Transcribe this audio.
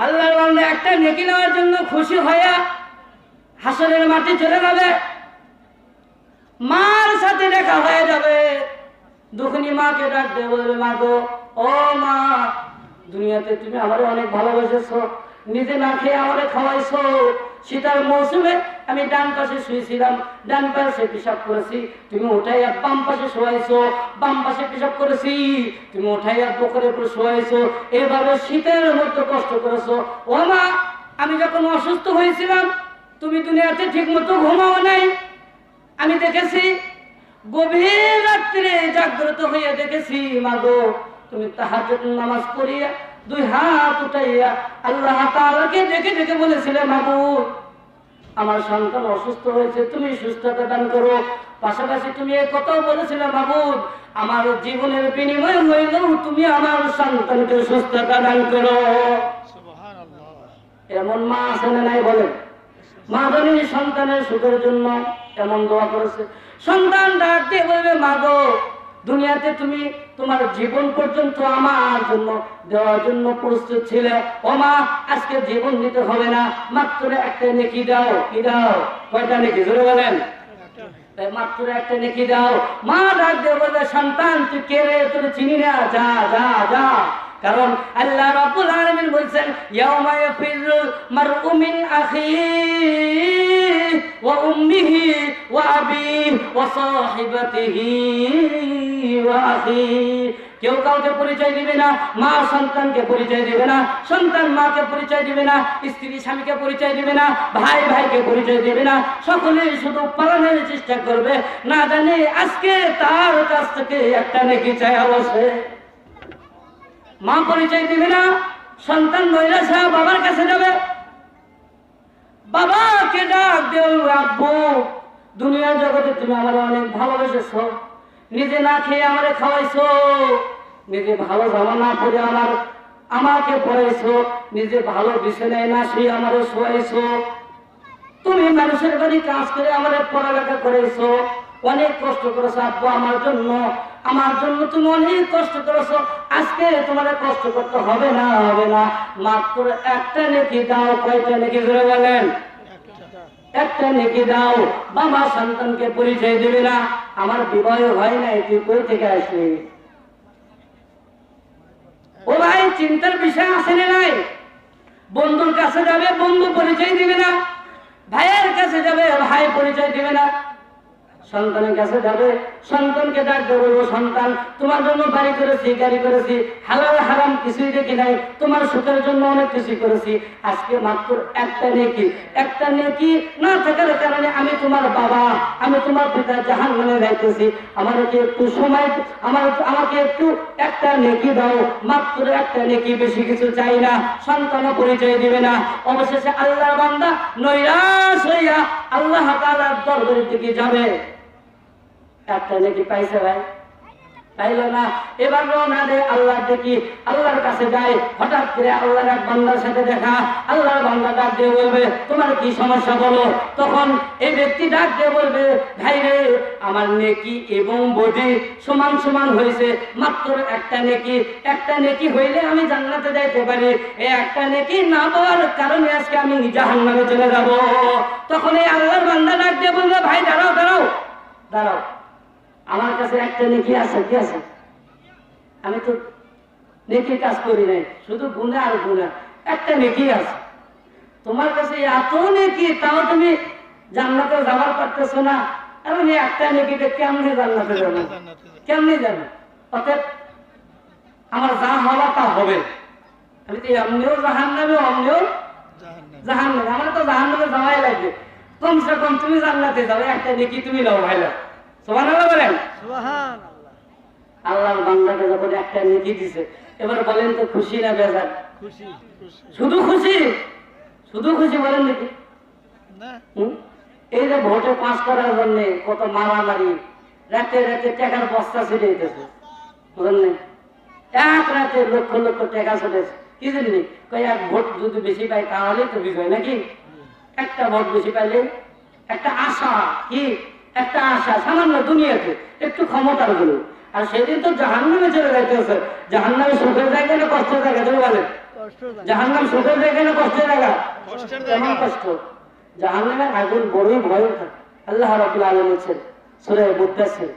আল্লাহর বান্দা একটা নেকি নেওয়ার জন্য খুশি হয়ে হাসরের মাঠে চলে যাবে, মার সাথে দেখা হয়ে যাবে। দুঃখিনী মাকে ডাক দিয়ে বলবে, মা গো, ও মা, দুনিয়াতে তুমি আমারে অনেক ভালোবেসেছো, নিজে না খেয়ে আমারে খাওয়াইছো। শীতের মৌসুমে আমি ডান পাশে শুয়েছিলাম, ডান পাশে পেশাব করেছি, তুমি উঠাইয়া বাম পাশে শোয়াইছো, বাম পাশে পেশাব করেছি, তুমি উঠাইয়া বকরের উপর শোয়াইছো। এভাবে শীতের মধ্যে কষ্ট করেছো। ও মা, আমি যখন অসুস্থ হয়েছিলাম তুমি দুনিয়াতে ঠিক মতো ঘুমাও নাই। আমি দেখেছি গভীর রাত্রে জাগ্রত হইয়া দেখেছি, মা গো, তুমি তাহাজ্জুদ নামাজ পড়িয়া দুই হাত উঠাইয়া আল্লাহ তাআলাকে ডেকে ডেকে বলেছিলে, মাবুদ, আমার সন্তান অসুস্থ হয়েছে, তুমি সুস্থতা দান করো। পাশাপাশি তুমি এই কথাও বলেছিলে, মাবুদ, আমার জীবনের বিনিময় হইলেও তুমি আমার সন্তানকে সুস্থতা দান করো। সুবহানাল্লাহ। এমন মা আছে না নাই বলেন? মা জননী সন্তানের সুখের জন্য এমন দোয়া করেছে। সন্তান ডাক দিয়ে বলবে, মা গো, দুনিয়াতে তুমি তোমার জীবন পর্যন্ত আমার জন্য দেওয়ার জন্য প্রস্তুত ছিলে। ও মা, আজকে জীবন দিতে হবে না, মাত্র একটা নেকি দাও। কি দাও? কয়টা নেকি? জোরে বলেন। মাত্র একটা নেকি দাও। মা ডাক দিয়ে বলবে, সন্তান, তুই কে রে? তোর চিনি না, যা যা যা। কারণ আল্লাহ রাব্বুল আলামিন বলেন, ইয়াউমা ইয়াফিরুল মারউ মিন আখিহি ওয়া উম্মিহি ওয়া আবিহি ওয়া সাহিবাতিহি ওয়া আখিহি। কেউ কাউকে পরিচয় দিবে না, মা সন্তানকে পরিচয় দিবে না, সন্তান মাকে পরিচয় দিবে না, স্ত্রী স্বামীকে পরিচয় দিবে না, ভাই ভাইকে পরিচয় দিবে না। সকলেই শুধু পালানোর চেষ্টা করবে, না জানে আজকে তার কাছ থেকে একটা নেকি চাইয়া বসে। মা পরিচয় দিবে না, সন্তান নৈরাশা বাবার কাছে যাবে, বাবাকে ডাক দেও, আব্বু, দুনিয়ার জগতে তুমি আমার অনেক ভালোবেসেছো, নিজে না খেয়ে আমারে খাওয়াইছো, নিজে ভালো জামা না পরে আমাকে পড়াইছো, নিজে ভালো বিছানায় না শুয়ে আমারে শোয়াইছো, তুমি মানুষের বাড়ি কাজ করে আমারে পড়ালেখা করাইছো, অনেক কষ্ট করেছো আব্বু আমার জন্য তুমি অনেক কষ্ট করেছো। আজকে তোমার কষ্ট করতে হবে না, হবে না, মাত্র একটা নেকি দাও। কয়টা নেকি? ধরে বলেন। একটা নেকি দাও। বাবা সন্তানকে পরিচয় দেবে না, আমার বিবাহ হয় নাই, তুই কই থেকে আসলি? ও ভাই, চিন্তার বিষয় আছে না নাই? বন্ধুর কাছে যাবে, বন্ধু পরিচয় দিবে না, ভাইয়ের কাছে যাবে, ভাই পরিচয় দিবে না, সন্তানের কাছে যাবে, সন্তানকে ডাক দেবো, সন্তান, তোমার জন্য বাড়ি করেছি, গাড়ি করেছি, হালাল হারাম কিছুই দেখি নাই, তোমার সুখের জন্য অনেক কিছু করেছি, আজকে মাত্র একটা নেকি না থাকার কারণে আমি তোমার বাবা, আমি তোমার পিতা জাহান্নামে যাইতেছি, আমাকে একটু সময়, আমাকে একটু একটা নেকি দাও, মাত্র একটা নেকি, বেশি কিছু চাই না। সন্তানও পরিচয় দিবে না। অবশেষে আল্লাহর বান্দা নৈরাশ হইয়া আল্লাহ তাআলার দরবারের দিকে যাবে। একটা নেকি পাইছে ভাই? পাইল না। এবার রওনা দেয় আল্লাহর দিকে, আল্লাহর কাছে যায়। হঠাৎ করে আল্লাহর এক বান্দার সাথে দেখা। আল্লাহর বান্দা ডাক দিয়ে বলবে, তোমার কি সমস্যা বলো। তখন এই ব্যক্তি ডাক দিয়ে বলবে, ভাই রে, আমার নেকি এবং বদি সমান সমান হয়েছে, মাত্র একটা নেকি হইলে আমি জান্নাতে যাইতে পারি, এই একটা নেকি না পাওয়ার কারণে আজকে আমি জাহান্নামে চলে যাব। তখন এই আল্লাহর বান্দা ডাক দিয়ে বলবে, ভাই দাঁড়াও দাঁড়াও দাঁড়াও, আমার কাছে একটা নেকি আছে। কি আছে? আমি তো নেকির কাজ করি নাই, শুধু গুনাহ আর গুনাহ। একটা নেকি আছে, তোমার কাছে এত নেকি, তাও তুমি জান্নাতে যাবার পারতেছো না। এবং এই একটা নেকিতে কেমনি জান্নাতে যাবো? কেমনি যাবো? অর্থাৎ আমার যা হওয়া তা হবে, আমি তো এমনিও জাহান্নামে, অমনিও জাহান্নামে, আমার তো জাহান্নামে যাওয়াই লাগবে। কমসে কম তুমি জান্নাতে যাবে, একটা নেকি তুমি নাও ভাইলা। সুবহানাল্লাহ বলেন। সুবহানাল্লাহ। আল্লাহর বান্দাকে যখন একটা নেকি দিছে, এবার বলেন তো খুশি না বেজার? খুশি। শুধু খুশি, শুধু খুশি বলেন নাকি? না। এই যে ভোটে পাস করার জন্য কত মারামারি, রাতে রাতে টাকার বস্তা ছিঁড়ে দিতেছে, বুঝলেন? এক রাতে লক্ষ লক্ষ টাকা চলেছে। কি জানি কই, এক ভোট যদি বেশি পাই তাহলে তো বিজয় নাকি? একটা ভোট বেশি পাইলে একটা আশা, কি একটা আশা, সামান্য দুনিয়াতে একটু ক্ষমতার জন্য। আর সেদিন তো জাহান্নামে চলে যাইতেছে। জাহান্নামে সুখের জায়গা না কষ্টের জায়গা? তুমি বলেন। জাহান্নাম সুখের জায়গা না কষ্টের জায়গা? কেমন কষ্ট? জাহান্নামের আগুন বড়ই ভয়ঙ্কর। আল্লাহ রাব্বুল আলামিন বলছেন সূরা মুদ্দাসির